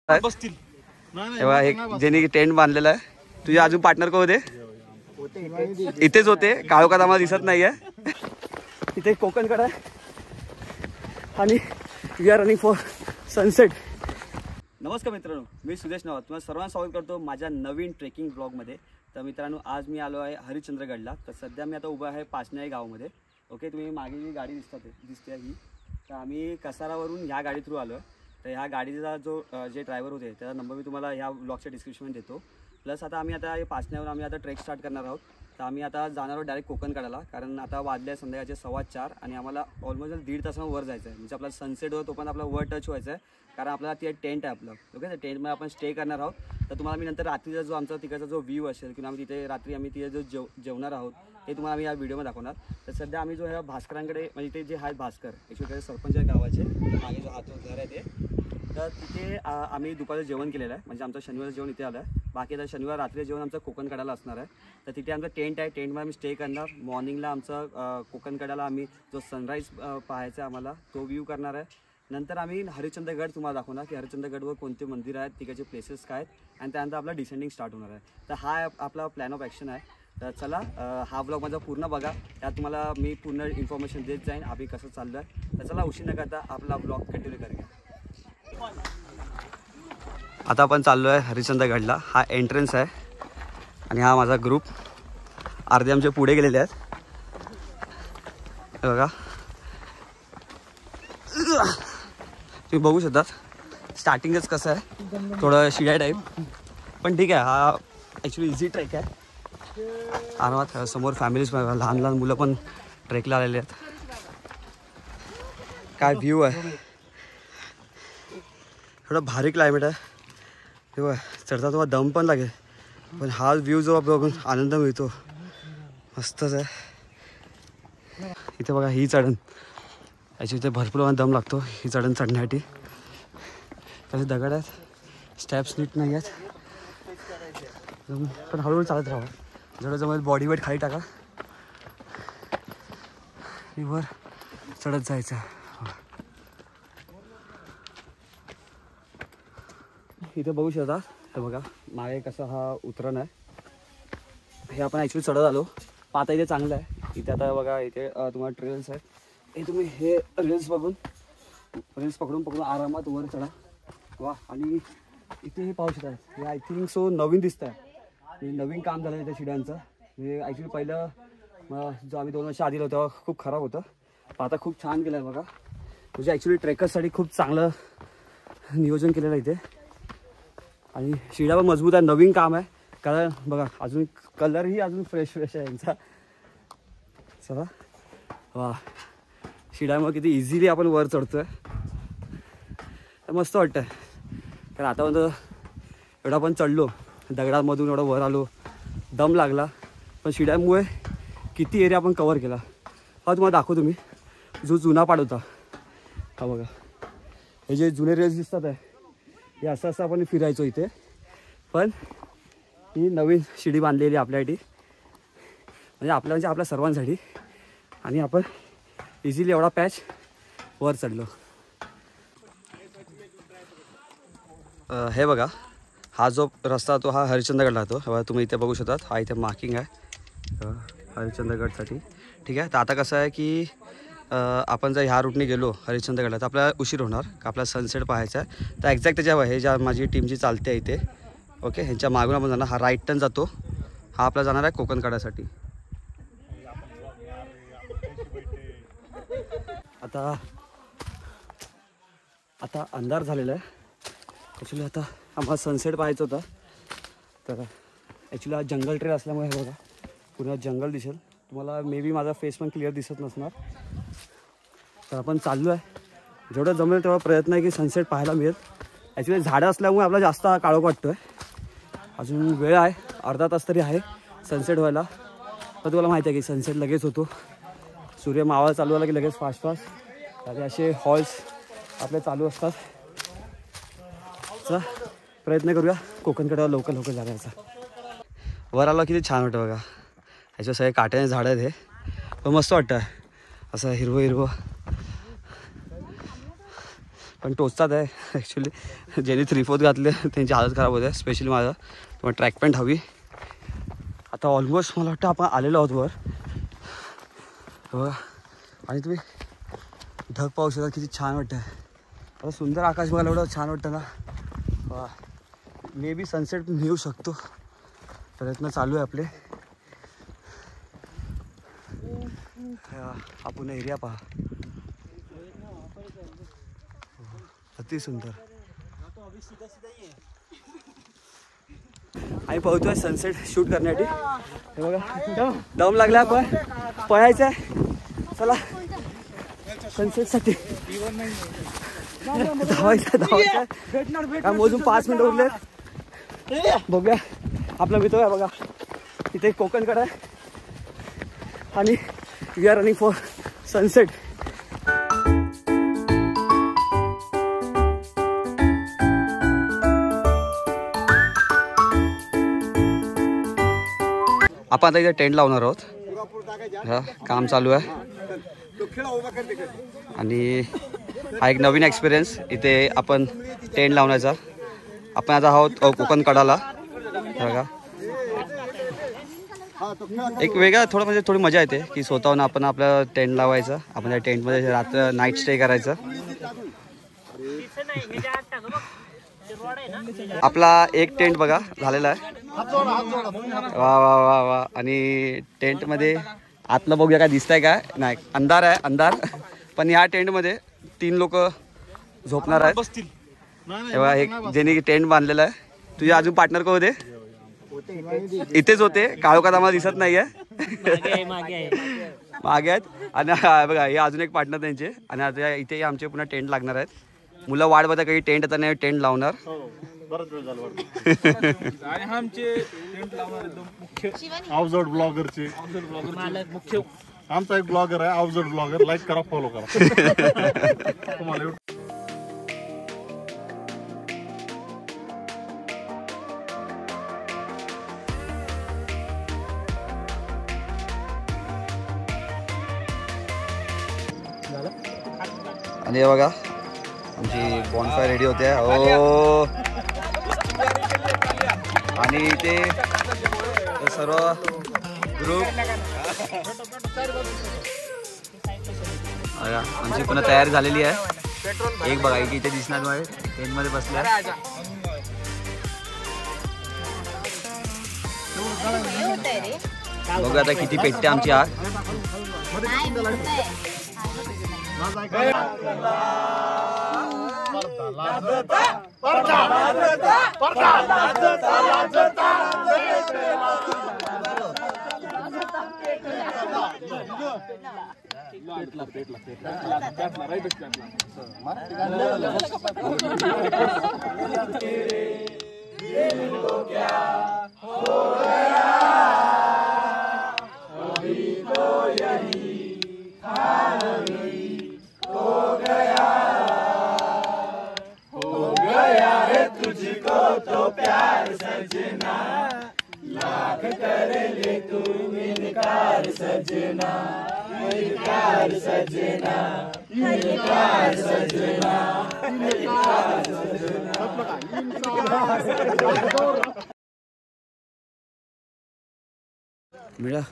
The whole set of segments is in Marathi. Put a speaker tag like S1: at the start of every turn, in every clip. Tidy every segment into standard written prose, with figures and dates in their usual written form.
S1: बसतील तेव्हा एक ज्यांनी टेंट बांधलेला आहे. तुझे अजून पार्टनर कोण होते? इथेच होते. काळोखात आम्हाला दिसत नाहीये. इथे कोकणकडा आहे आणि we are running for sunset. नमस्कार मित्रांनो, मी सुदेश नवात तुम्हाला सर्वांना स्वागत करतो माझ्या नवीन ट्रेकिंग ब्लॉगमध्ये. तर मित्रांनो, आज मी आलो आहे हरिश्चंद्रगडला. तर सध्या मी आता उभा आहे पाचनाई गावामध्ये. ओके, तुम्ही मागे जी गाडी दिसते ही, तर आम्ही कसारावरून ह्या गाडी थ्रू आलो आहे. तर ह्या गाडीचा जो जे ड्रायव्हर होते त्याचा नंबर मी तुम्हाला ह्या ब्लॉगच्या डिस्क्रिप्शनमध्ये देतो. प्लस आता आम्ही आता पाचण्यावर आम्ही आता ट्रेक स्टार्ट करणार आहोत. तर आम्ही आता जाणार आहोत डायरेक्ट कोकणकडाला, कारण आता वाजले आहे संध्याकाळचे 4:15 आणि आम्हाला ऑलमोस्ट 1.5 तासानं वर जायचं आहे. म्हणजे आपला सनसेट होतो पण आपला वर टच व्हायचं आहे, कारण आपल्याला ते टेंट आहे आपलं. ओके, तर टेंटमध्ये आपण स्टे करणार आहोत. तर तुम्हाला मी नंतर रात्रीचा जो आमचा तिकडचा जो व्ह्यू असेल किंवा आम्ही तिथे रात्री आम्ही तिथे जो जेवणार आहोत ते तुम्हाला आम्ही या व्हिडिओमध्ये दाखवणार. तर सध्या आम्ही जो ह्या भास्करांकडे, म्हणजे ते जे आहेत भास्कर ॲक्च्युली सरपंच आहे गावाचे, मागे जो हात घर आहे ते, तर तिथे आम्ही दुपारचं जेवण केलेलं आहे. म्हणजे आमचं शनिवारचं जेवण इथे आलं आहे. बाकी आता शनिवार रात्री जेवण आमचं कोकणकडाला असणार आहे. तर तिथे आमचं टेंट आहे. टेंटमध्ये आम्ही स्टे करणार. मॉर्निंगला आमचं कोकणकडाला आम्ही जो सनराईज पाहायचा आहे आम्हाला, तो व्ह्यू करणार आहे. नंतर आम्ही हरिश्चंद्रगड तुम्हाला दाखवणार की हरिश्चंद्रगडवर कोणते मंदिर आहेत, तिकडचे प्लेसेस काय आहेत, आणि त्यानंतर आपला डिसेंडिंग स्टार्ट होणार आहे. तर हा आपला प्लॅन ऑफ ॲक्शन आहे. तर चला, हा ब्लॉग माझा पूर्ण बघा. त्यात तुम्हाला मी पूर्ण इन्फॉर्मेशन देत जाईन आम्ही कसं चाललं आहे. तर चला, उशीर न करता आपला ब्लॉग कंटिन्यू करूया. आता आपण चाललो आहे हरिश्चंद्रगडला. हा एंट्रन्स आहे आणि हा माझा ग्रुप. अर्धे आमचे पुढे गेलेले आहेत बघा, तुम्ही बघू शकता. स्टार्टिंगच कसं आहे, थोडं शिड्या टाईप, पण ठीक आहे. हा ॲक्च्युली इझी ट्रेक आहे. आरामात समोर फॅमिलीज, लहान लहान मुलं पण ट्रेकला आलेले आहेत. काय व्ह्यू आहे, थोडं भारी क्लायमेट आहे. तेव्हा चढता तेव्हा दम पण लागेल, पण हा व्ह्यू जो बघून आनंद मिळतो मस्तच आहे. इथे बघा ही चढण, याची इथे भरपूर दम लागतो ही चढण चढण्यासाठी. त्याचे दगड आहेत, स्टेप्स नीट नाही आहेत, पण हळूहळू चालत राहा. जेवढं जमेल बॉडी वेट खाली टाका, वर चढत जायचं. इथे बघू शकता, तर बघा मागे कसा हा उतरण आहे. हे आपण ॲक्च्युली चढत आलो. पाहता इथे चांगलं आहे. इथे आता बघा इथे तुम्हाला ट्रेल्स आहेत. हे तुम्ही हे रील्स पकडून आरामात वर चढा. वा, आणि इथे हे पाहू शकता, हे आय थिंक सो नवीन दिसत आहे. हे नवीन काम झालं आहे त्या शिड्यांचं. हे ॲक्च्युली पहिलं जो आम्ही 2 वर्ष आधी होतो तेव्हा खूप खराब होतं. आता खूप छान केलं आहे बघा. म्हणजे ॲक्च्युली ट्रेकर्ससाठी खूप चांगलं नियोजन केलेलं आहे इथे. आणि शिड्या पण मजबूत आहे. नवीन काम आहे, कारण बघा अजून कलरही अजून फ्रेश आहे यांचा. चला, वा, शिड्यामुळे किती इझिली आपण वर चढतोय, तर मस्त वाटतं. कारण आतापर्यंत एवढा पण चढलो, दगडांमधून एवढं वर आलो, दम लागला, पण शिड्यामुळे किती एरिया आपण कवर केला. हा तुम्हाला दाखवतो मी, जो जुना पाड होता. हा बघा, हे जे जुने रेल्स दिसतात आहे, हे असं आपण फिरायचो इथे. पण ही नवीन शिडी बांधलेली आपल्यासाठी, म्हणजे आपल्या सर्वांसाठी. आणि आपण इझिली एवढा पॅच वर चढलो. हे बघा, हा जो रस्ता तो हा हरिश्चंद्रगडला जातो. बघा तुम्ही इथे बघू शकता, हा इथे मार्किंग आहे हरिश्चंद्रगडसाठी. ठीक आहे. तर आता कसं आहे की आपण जर ह्या रूटने गेलो हरिश्चंद्रगडला तर आपल्याला उशीर होणार, का आपल्याला सनसेट पाहायचा आहे. तर एक्झॅक्ट त्याच्यावर हे ज्या माझी टीम जी चालते आहे इथे, ओके, ह्यांच्या मागून आपण जाणार. हा राईट टर्न जातो, हा आपला जाणार आहे कोकणकडासाठी. आता अंधार झालेला आहे. ॲक्च्युली आता आम्हाला सनसेट पाहायचं होता. तर ॲक्च्युली हा जंगल ट्रेल असल्यामुळे हे बघा पूर्ण जंगल दिसेल तुम्हाला. मे बी माझा फेस पण क्लिअर दिसत नसणार. तर आपण चाललो आहे, जेवढं जमेल तेवढा प्रयत्न आहे की सनसेट पाहायला मिळेल. ॲक्च्युली झाडं असल्यामुळे आपल्याला जास्त काळोख वाटतो आहे. अजून वेळ आहे, अर्धा तास तरी आहे सनसेट व्हायला. तर तुम्हाला माहिती आहे की सनसेट लगेच होतो. सूर्य मावळ चालू झाला की लगेच फास्ट आणि असे हॉल्स आपले चालू असतात. चला, प्रयत्न करूया कोकणकडाला लवकर जाण्याचा. वर आला किती छान वाटतं बघा. ह्याच्या सगळे काट्याने झाडं आहेत, हे पण मस्त वाटतं असं हिरवं. पण टोचतात आहे ॲक्च्युली. ज्यांनी 3/4 घातले त्यांची हालत खराब होते, स्पेशली माझं. तुम्हाला ट्रॅक पॅन्ट हवी. आता ऑलमोस्ट मला वाटतं आपण आलेलो आहोत वर बघा. आणि तुम्ही ढग पाहू शकता किती छान वाटतं. आता सुंदर आकाश बघायला एवढं छान वाटतं ना. वा, मे बी सनसेट मिळू शकतो. प्रयत्न चालू आहे आपले. हा पुन्हा एरिया पहा, अति सुंदर. आम्ही पोहतोय सनसेट शूट करण्यासाठी. हे बघा दम लागला, पण पळायचं आहे. चला सनसेटसाठी धावायचं. काय मोजून 5 मिनिटं उरले. बघूया आपला मित्र आहे बघा, इथे कोकणकडे आहे आणि we are running for sunset. आपण आता इथे टेंट लावणार आहोत. हा काम चालू आहे आणि हा एक नवीन एक्सपिरियन्स इथे आपण टेंट लावण्याचा. आपण आता आहोत कोकण कडाला बघा. एक वेगळा थोडं म्हणजे थोडी मजा येते की स्वतःहून आपण आपलं टेंट लावायचं. आपण त्या टेंटमध्ये रात्र नाईट स्टे करायचं. आपला एक टेंट बघा झालेला आहे. वा वा वा वा. आणि टेंटमध्ये आतलं बघूया काय दिसतंय काय. नाही अंधार आहे अंधार. पण या टेंटमध्ये 3 लोक झोपणार आहेत. तेव्हा एक ज्यांनी टेंट बांधलेला आहे. तुझे अजून पार्टनर कोण होते? इथेच होते, काळोखात आम्हाला दिसत नाहीये. मागे आहेत. आणि बघा हे अजून एक पार्टनर त्यांचे. आणि आता इथे आमचे पुन्हा टेंट लागणार आहेत. मुलं वाट बघा काही टेंट आता नाही टेंट लावणार.
S2: आणि आमचे टेंट लावणार एकदम मुख्य आउटसाइड ब्लॉगरचे मुख्य. आमचा एक ब्लॉगर आहे आउटसाइड ब्लॉगर. लाईक करा, फॉलो करा तुम्हाला.
S1: आणि हे बघा आमची बॉनफायर रेडी होते. हो आणि इथे सर्व ग्रुप आमची पुन्हा तयारी झालेली आहे. एक बघा इथे दिसणार तुम्हाला टेंटमध्ये बसल्या. बघा आता किती पेटते आमची आग.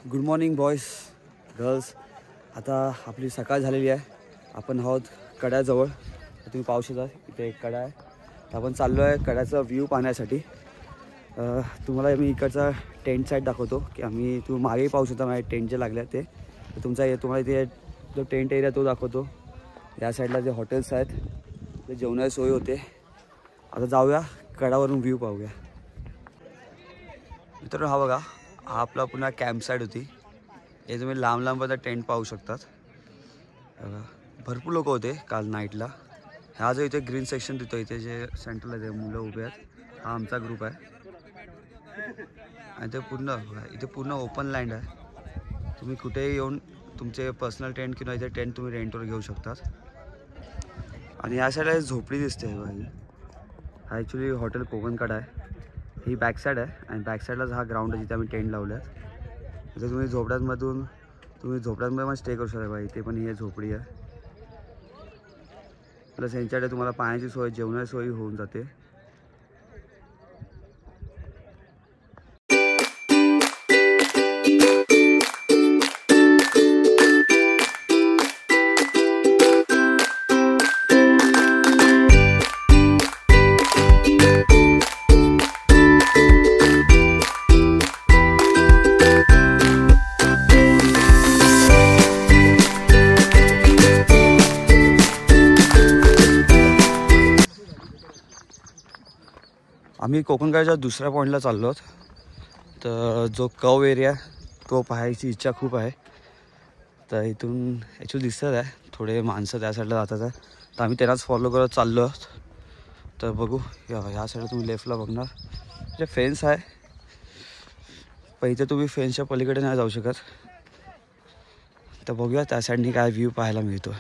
S1: Good morning boys girls. आता आपली सकाळ झालेली आहे. आपण आहोत कड्याजवळ. तुम्ही पाहू शकता इथे एक कडा आहे. तर आपण चाललो आहे कड्याचा व्ह्यू पाहण्यासाठी. तुम्हाला मी इकडचा टेंट साईड दाखवतो की आम्ही तुम्ही मागेही पाहू शकता माझ्या टेंट जे लागले ते. तुम्हाला इथे जो टेंट एरिया तो दाखवतो. या साईडला जे हॉटेल्स आहेत ते जेवणाची सोय होते. आता जाऊया कडावरून व्ह्यू पाहूया. मित्रांनो हा बघा हा आपला पुन्हा कॅम्प साईड होती. हे तुम्ही लांब लांब आता टेंट पाहू शकतात. भरपूर लोक होते काल नाईटला. हा जो इथे ग्रीन सेक्शन देतो इथे जे सेंटरला जे मुलं उभे आहेत हा आमचा ग्रुप आहे. आणि ते इथे पूर्ण ओपन लँड आहे. तुम्ही कुठेही येऊन तुमचे पर्सनल टेंट किंवा इथे टेंट तुम्ही रेंटवर घेऊ शकतात. आणि या साईडला झोपडी दिसते. हा ॲक्च्युली हॉटेल कोकणकडा आहे. ही बॅक साईड आहे आणि बॅक साईडलाच हा ग्राउंड आहे जिथे आम्ही टेंट लावले आहेत. इथे तुम्ही झोपड्यांमध्ये पण स्टे करू शकता. इथे पण ही झोपडी आहे. प्लस यांच्याकडे तुम्हाला पाण्याची सोय, जेवणाची सोय होऊन जाते. आम्ही कोकणगडच्या दुसऱ्या पॉईंटला चाललो आहोत. तर जो कव एरिया तो पाहायची इच्छा खूप आहे. तर इथून ॲक्च्युली दिसत आहे थोडे माणसं त्या साईडला जातात आहे. तर आम्ही त्यांनाच फॉलो करत चाललो आहोत. तर बघू ह्या साईडला तुम्ही लेफ्टला बघणार म्हणजे फेन्स आहे, पण इथे तुम्ही फेन्सच्या पलीकडे नाही जाऊ शकत. तर बघूया त्या साईडनी काय व्ह्यू पाहायला मिळतो.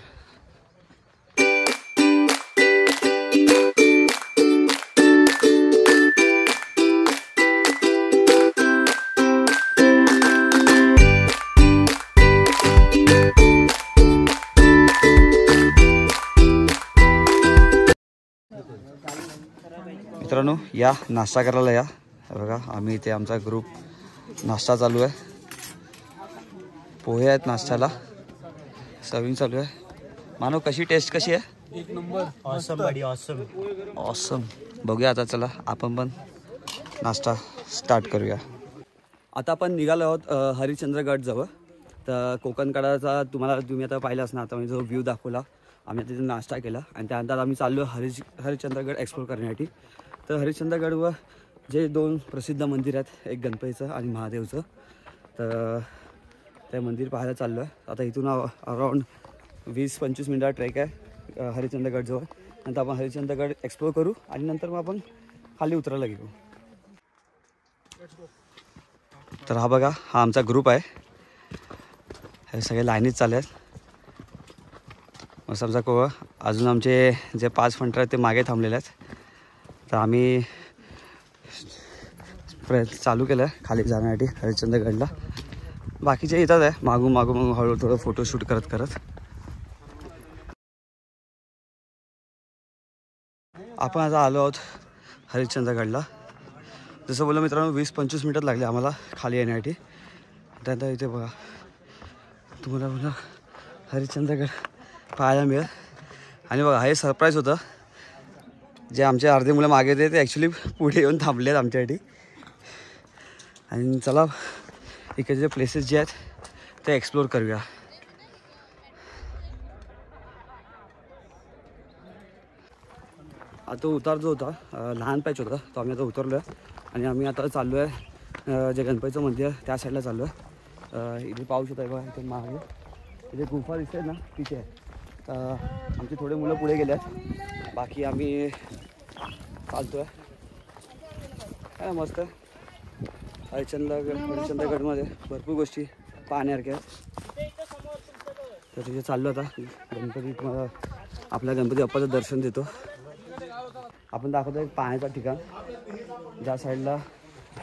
S1: मित्रांनो या नाश्ता करायला या. बघा आम्ही इथे आमचा ग्रुप नाश्ता चालू आहे. पोहे आहेत नाश्त्याला, सर्विंग चालू आहे. मानव कशी टेस्ट कशी आहे?
S2: एक नंबर.
S3: ऑसम बडी ऑसम.
S1: ऑसम. बघूया आता, चला आपण पण नाश्ता स्टार्ट करूया. आता आपण निघालो आहोत हरिश्चंद्रगड जवळ. तर कोकणगडाचा तुम्ही आता पाहिलं असणार. आता मी जो व्ह्यू दाखवला, आम्ही तिथे नाश्ता केला आणि त्यानंतर आम्ही चाललो हरिश्चंद्रगड एक्सप्लोर करण्यासाठी. तर हरिश्चंद्रगडवर जे 2 प्रसिद्ध मंदिर आहेत, एक गणपतीचं आणि महादेवचं, तर ते मंदिर पाहायला चाललो आहे. आता इथून अराऊंड 20-25 मिनिटाचा ट्रेक आहे हरिश्चंद्रगडजवळ. नंतर आपण हरिश्चंद्रगड एक्सप्लोर करू आणि नंतर मग आपण खाली उतरायला घेऊ. तर हा बघा, हा आमचा ग्रुप आहे. हे सगळे लाईनीत चालले आहेत. मग समजा अजून आमचे जे 5 फंटर आहेत ते मागे थांबलेले आहेत. तर आम्ही प्रयत्न चालू केलं आहे खाली जाण्यासाठी हरिश्चंद्रगडला. बाकीचे येतात आहे मागून हळूहळू थोडं फोटोशूट करत. आपण आता आलो आहोत हरिश्चंद्रगडला. जसं बोललो मित्रांनो, 20-25 मिनिटात लागले आम्हाला खाली येण्यासाठी. त्यानंतर इथे बघा तुम्हाला पुन्हा हरिश्चंद्रगड पाहायला मिळेल. आणि बघा हे सरप्राईज होतं, जे आमचे अर्धे मुलं मागे होते ते ॲक्च्युली पुढे येऊन थांबले आहेत आमच्यासाठी. आणि चला इकडे जे प्लेसेस जे आहेत ते एक्सप्लोर करूया. आता उतार जो होता लहान पॅच होता तो आम्ही आता उतरलो आहे. आणि आम्ही आता चाललो आहे जे गणपतीचं मंदिर आहे त्या साईडला चाललो आहे. इथे पाऊस होता आहे बघा, इथे मागे इथे गुफा दिसते ना तिथे आहे. आमचे थोडे मुलं पुढे गेले आहेत, बाकी आम्ही चालतो आहे. काय मस्त आहे. हरिश्चंद्रगडमध्ये भरपूर गोष्टी पाहण्यासारख्या आहेत. तर तिथे चाललो आता गणपती, तुम्हाला आपल्या गणपती बाप्पाचं दर्शन देतो. आपण दाखवतो एक पाण्याचं ठिकाण, ज्या साईडला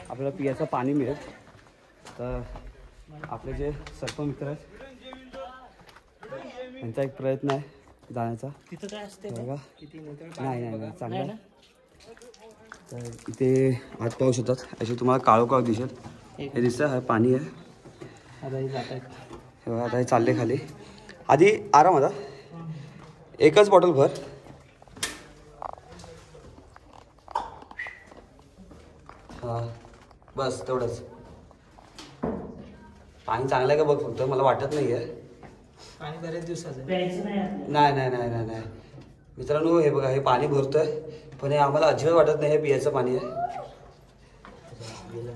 S1: आपल्याला पिण्याचं पाणी मिळेल. तर आपले जे सर्पमित्र आहेत त्यांचा एक प्रयत्न आहे जाण्याचा.
S3: तिथं काय असते
S1: बघा, नाही चांगलं. तर इथे आत पाहू शकतात, असे तुम्हाला काळोखाळ दिसेल. हे दिसतं, हा पाणी आहे. हे बघा आता हे चालले खाली. आधी आराम आता, एकच बॉटल भर. हां बस तेवढंच. पाणी चांगलं आहे का बघ फक्त, मला वाटत नाही आहे.
S3: पाणी बरेच दिवसाचं
S1: नाही मित्रांनो, हे बघा हे पाणी भरतोय, पण हे आम्हाला अजिबात वाटत नाही हे पियाचं पाणी आहे.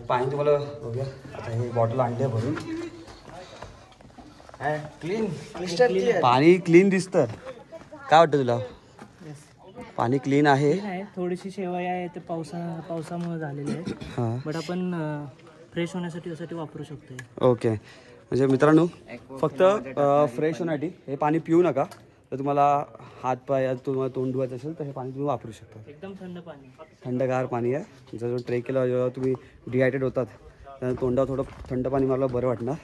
S1: पाणी तुम्हाला बघूया. आता हे बॉटल आणली आहे भरून.
S3: क्लीन
S1: पाणी क्लीन दिसतं. काय वाटतं तुला? पाणी क्लीन आहे.
S3: थोडीशी शेवया आहे ते पावसामुळे झालेली आहे.
S1: हां,
S3: बट आपण फ्रेश होण्यासाठी वापरू शकतो.
S1: ओके. म्हणजे मित्रांनो, फक्त फ्रेश होण्यासाठी हे पाणी पिऊ नका. तर तुम्हाला हात पाय तुम्हाला तोंड धुवायचं असेल तर हे पाणी तुम्ही वापरू शकता.
S3: एकदम थंड पाणी,
S1: थंडगार पाणी आहे. जर ट्रेक केला जेव्हा तुम्ही डिहायड्रेट होतात त्यानंतर तोंडावर थोडं थंड पाणी मारलं बरं वाटणार.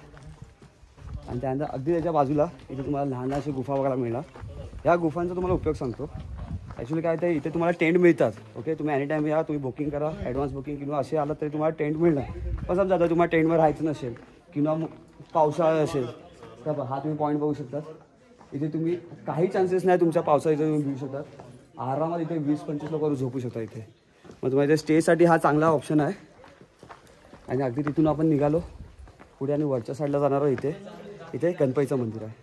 S1: आणि त्यानंतर अगदी त्याच्या बाजूला इथे तुम्हाला लहान अशी गुफा बघायला मिळणार. ह्या गुफांचा तुम्हाला उपयोग सांगतो. ॲक्च्युली काय ते इथे तुम्हाला टेंट मिळतात. ओके, तुम्ही एनी टाईम या, तुम्ही बुकिंग करा, ॲडव्हान्स बुकिंग किंवा असे आलात तरी तुम्हाला टेंट मिळणार. पण समजा आता तुम्हाला टेंटवर राहायचं नसेल किंवा पावसाळा असेल तर हा तुम्ही पॉईंट बघू शकतात. इथे तुम्ही काही चान्सेस नाही तुमच्या पावसाळ्यात येऊन घेऊ शकतात. आरामात इथे 20-25 लोक झोपू शकता इथे. मग तुम्हाला इथे स्टेसाठी हा चांगला ऑप्शन आहे. आणि अगदी तिथून आपण निघालो पुढे आणि वरच्या साईडला जाणार आहोत. इथे गणपतीचं मंदिर आहे.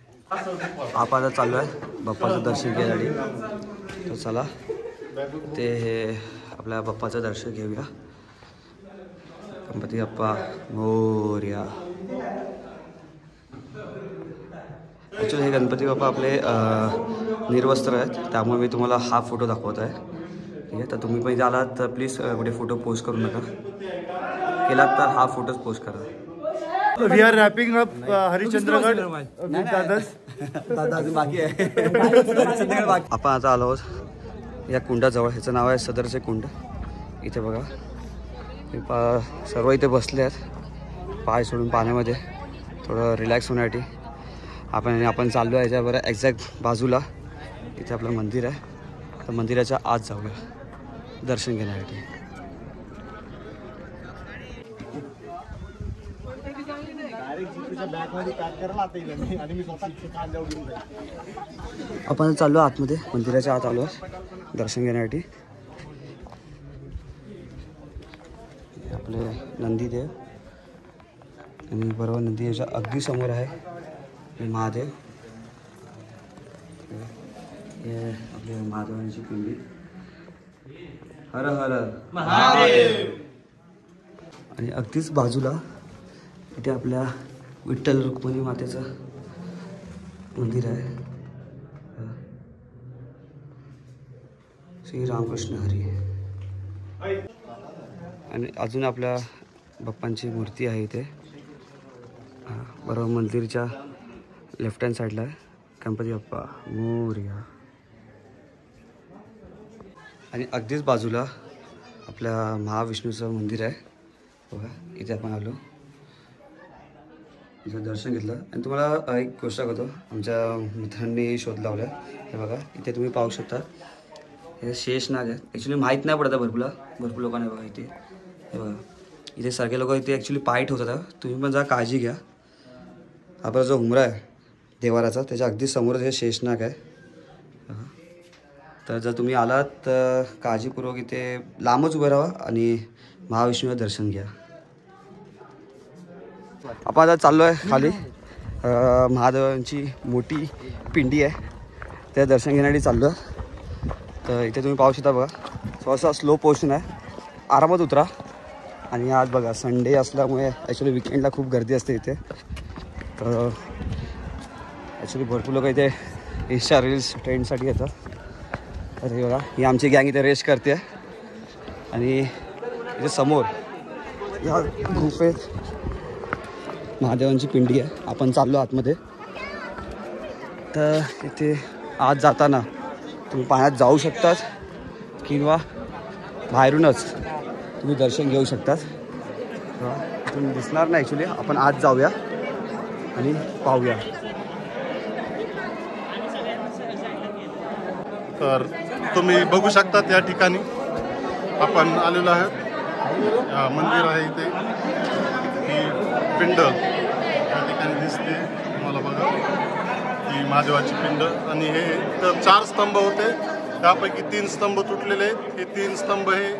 S1: आपण आता चाललो आहे बाप्पाचं दर्शन घ्यायसाठी. तर चला ते आपल्या बाप्पाचं दर्शन घेऊया. गणपती बाप्पा मोरया. ॲक्च्युली हे गणपती बाप्पा आपले निर्वस्त्र आहेत, त्यामुळे मी तुम्हाला हा फोटो दाखवत आहे. ठीक आहे, तर तुम्ही पण इथे आलात तर प्लीज कुठे फोटो पोस्ट करू नका. केलात तर हा फोटोच पोस्ट करा.
S2: We are wrapping up Harishchandragad.
S1: दादा अजून बाकी आहे. आपण आता आलो आहोत या कुंडाजवळ. ह्याचं नाव आहे सदरचे कुंड. इथे बघा सर्व इथे बसले आहेत पाय सोडून पाण्यामध्ये थोडं रिलॅक्स होण्यासाठी. आपण चाललो आहे याच्या बरं एक्झॅक्ट बाजूला इथे आपलं मंदिर आहे. तर मंदिराच्या आत जाऊया दर्शन घेण्यासाठी. आपण चाललो आतमध्ये मंदिराच्या आत आलो दर्शन घेण्यासाठी. आपले नंदीदेव आणि बरोबर नंदीच्या अगदी समोर आहे महादेव. हे आपले महादेवांची पिंडी. हर हर महादेव. आणि अगदीच बाजूला इथे आपल्या विठ्ठल रुक्मिणी मातेचं मंदिर आहे. श्री रामकृष्ण हरी. आणि अजून आपल्या बाप्पांची मूर्ती आहे इथे. बरोबर मंदिरच्या लेफ्ट हँड साईडला आहे गणपती बाप्पा मोरया. आणि अगदीच बाजूला आपल्या महाविष्णूचं मंदिर आहे बघा. इथे आपण आलो, इथं दर्शन घेतलं. आणि तुम्हाला एक गोष्ट सांगतो, आमच्या मित्रांनी शोध लावला. हे बघा इथे तुम्ही पाहू शकता. हे शेषनाग आहे. ॲक्च्युली माहीत नाही पडत भरपूर लोकांना बघा इथे. हे बघा इथे सगळे लोक इथे ॲक्च्युली पाय ठेवतात. तुम्ही पण जा काळजी घ्या. आपला जो उमरा आहे देवाराचा त्याच्या अगदी समोरच हे शेषनाग आहे. तर जर तुम्ही आलात तर काळजीपूर्वक इथे लांबच उभं राहा आणि महाविष्णूचं दर्शन घ्या. आपण आता चाललो आहे खाली. महादेवांची मोठी पिंडी आहे त्या दर्शन घेण्यासाठी चाललो आहे. तर इथे तुम्ही पाहू शकता बघा थोडासा स्लो पोर्शन आहे. आरामात उतरा. आणि आज बघा संडे असल्यामुळे ॲक्च्युली विकेंडला खूप गर्दी असते इथे. तर ॲक्च्युली भरपूर लोक इथे इंस्टा रील्स ट्रेंडसाठी येतात. तर हे बघा ही आमची गँग इथे रेस्ट करते. आणि इथे समोर या गुफेत महादेवांची पिंडी आहे. आपण चाललो आतमध्ये. तर इथे आत जाताना तुम्ही पाण्यात जाऊ शकतात किंवा बाहेरूनच तुम्ही दर्शन घेऊ शकतात. तुम्ही दिसणार नाही ॲक्च्युली. आपण आत जाऊया आणि पाहूया.
S2: तर तुम्ही बघू शकतात या ठिकाणी आपण आलेलो आहोत. मंदिर आहे इथे. ही पिंड या ठिकाणी दिसते तुम्हाला बघा. ही महादेवाची पिंड. आणि हे तर 4 स्तंभ होते, त्यापैकी 3 स्तंभ तुटलेले आहेत. हे 3 स्तंभ हे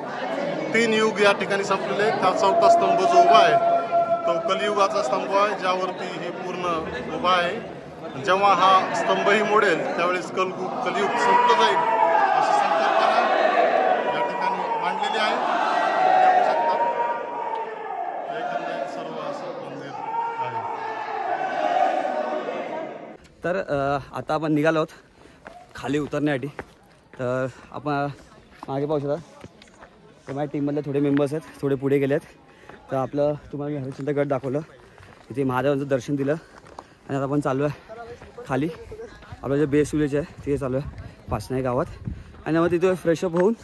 S2: 3 युग या ठिकाणी संपलेले आहेत. हा 4था स्तंभ जो उभा आहे तो कलियुगाचा स्तंभ आहे, ज्यावरती हे पूर्ण उभा आहे. जेव्हा हा स्तंभही मोडेल त्यावेळेस कलियुग संपलं जाईल अशी संकल्पना या ठिकाणी मांडलेली आहे. सर्व असं मंदिर आहे.
S1: तर आता आपण निघालो आहोत खाली उतरण्यासाठी. तर आपण मागे पाहू शकता तर माझ्या टीममधले थोडे मेंबर्स आहेत, थोडे पुढे गेले आहेत. तर आपलं तुम्हाला मी हरिश्चंद्रगड दाखवलं, इथे महादेवांचं दर्शन दिलं. आणि आता आपण चालू आहे खाली. आपलं जे बेस विलेज आहे तिथे चालू आहे पाचनाई गावात. आणि मग तिथे फ्रेशअप होऊन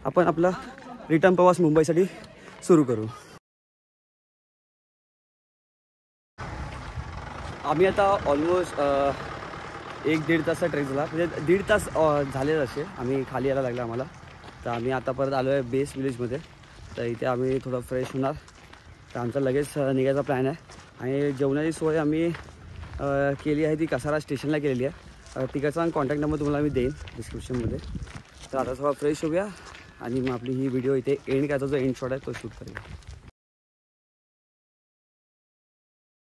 S1: आपण आपला रिटर्न प्रवास मुंबईसाठी सुरू करू. आम्ही आता ऑलमोस्ट 1-1.5 तासचा ट्रेक झाला, म्हणजे 1.5 तास झाले असे. आम्ही खाली यायला लागला आम्हाला. तर आम्ही आता परत आलो आहे बेस विलेजमध्ये. तर इथे आम्ही थोडं फ्रेश होणार. तर आमचा लगेच निघायचा प्लॅन आहे. आणि जेवणाची सोय आम्ही केली आहे ती कसारा स्टेशनला केलेली आहे. तिकडचा कॉन्टॅक्ट नंबर तुम्हाला मी देईन डिस्क्रिप्शनमध्ये. तर आता थोडा फ्रेश होऊया आणि मग आपली ही व्हिडिओ इथे एंड करायचा जो एंड शॉट आहे तो शूट करूया.